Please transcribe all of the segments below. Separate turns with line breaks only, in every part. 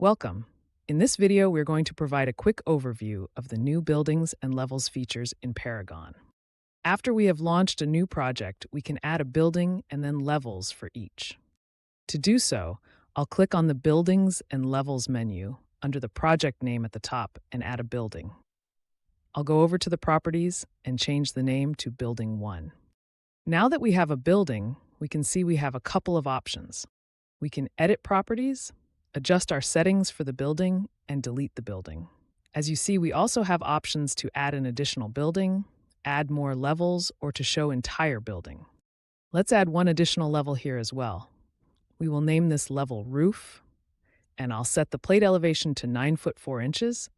Welcome. In this video, we're going to provide a quick overview of the new buildings and levels features in Paragon. After we have launched a new project, we can add a building and then levels for each. To do so, I'll click on the Buildings and Levels menu under the project name at the top and add a building. I'll go over to the properties and change the name to Building 1. Now that we have a building, we can see we have a couple of options. We can edit properties, adjust our settings for the building, and delete the building. As you see, we also have options to add an additional building, add more levels, or to show entire building. Let's add one additional level here as well. We will name this level Roof, and I'll set the plate elevation to 9 foot 4 inches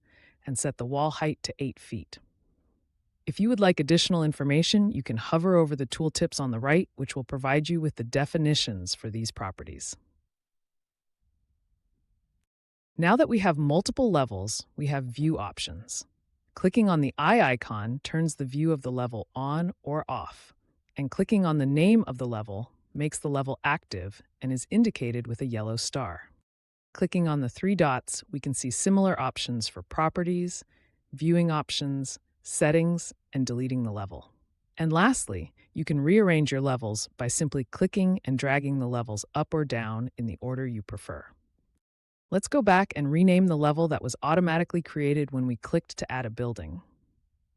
and set the wall height to 8 feet. If you would like additional information, you can hover over the tooltips on the right, which will provide you with the definitions for these properties. Now that we have multiple levels, we have view options. Clicking on the eye icon turns the view of the level on or off, and clicking on the name of the level makes the level active and is indicated with a yellow star. Clicking on the three dots, we can see similar options for properties, viewing options, settings, and deleting the level. And lastly, you can rearrange your levels by simply clicking and dragging the levels up or down in the order you prefer. Let's go back and rename the level that was automatically created when we clicked to add a building.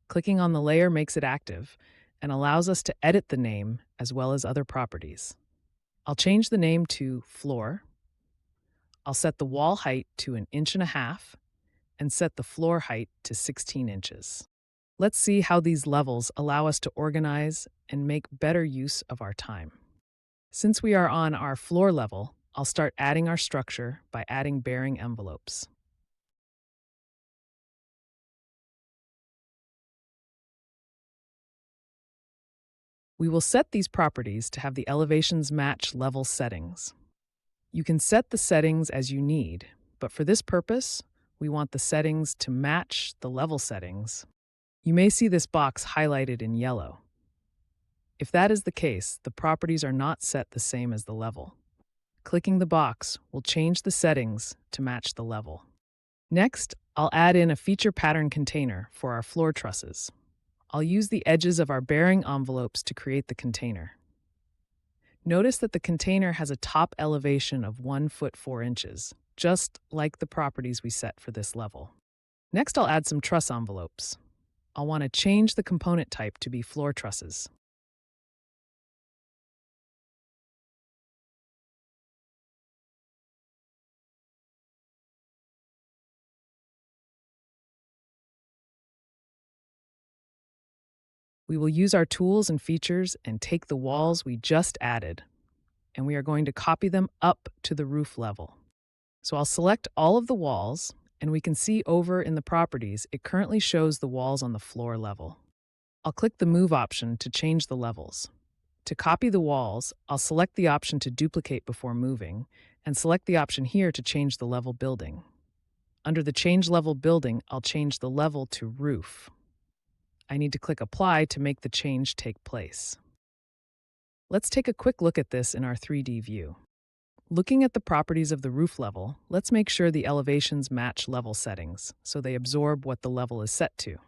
Clicking on the layer makes it active and allows us to edit the name as well as other properties. I'll change the name to Floor. I'll set the wall height to 1.5 inches and set the floor height to 16 inches. Let's see how these levels allow us to organize and make better use of our time. Since we are on our floor level, I'll start adding our structure by adding bearing envelopes. We will set these properties to have the elevations match level settings. You can set the settings as you need, but for this purpose, we want the settings to match the level settings. You may see this box highlighted in yellow. If that is the case, the properties are not set the same as the level. Clicking the box will change the settings to match the level. Next, I'll add in a feature pattern container for our floor trusses. I'll use the edges of our bearing envelopes to create the container. Notice that the container has a top elevation of 1 foot 4 inches, just like the properties we set for this level. Next, I'll add some truss envelopes. I'll want to change the component type to be floor trusses. We will use our tools and features and take the walls we just added, and we are going to copy them up to the roof level. So I'll select all of the walls, and we can see over in the properties, it currently shows the walls on the floor level. I'll click the Move option to change the levels. To copy the walls, I'll select the option to duplicate before moving, and select the option here to change the level building. Under the Change Level Building, I'll change the level to Roof. I need to click Apply to make the change take place. Let's take a quick look at this in our 3D view. Looking at the properties of the roof level, let's make sure the elevations match level settings so they absorb what the level is set to.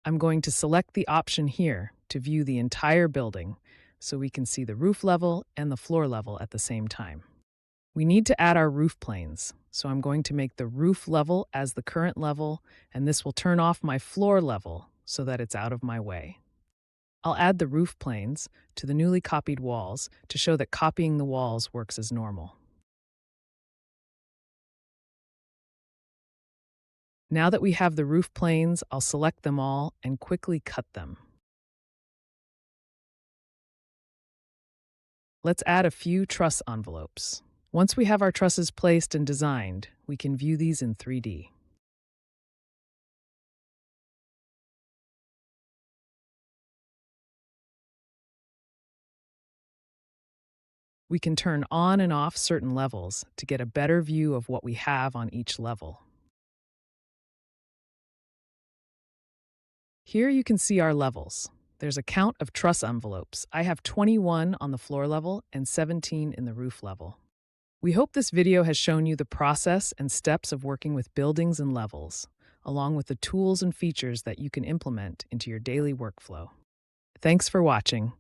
I'm going to select the option here to view the entire building so we can see the roof level and the floor level at the same time. We need to add our roof planes, so I'm going to make the roof level as the current level, and this will turn off my floor level so that it's out of my way. I'll add the roof planes to the newly copied walls to show that copying the walls works as normal. Now that we have the roof planes, I'll select them all and quickly cut them. Let's add a few truss envelopes. Once we have our trusses placed and designed, we can view these in 3D. We can turn on and off certain levels to get a better view of what we have on each level. Here you can see our levels. There's a count of truss envelopes. I have 21 on the floor level and 17 in the roof level. We hope this video has shown you the process and steps of working with buildings and levels, along with the tools and features that you can implement into your daily workflow. Thanks for watching.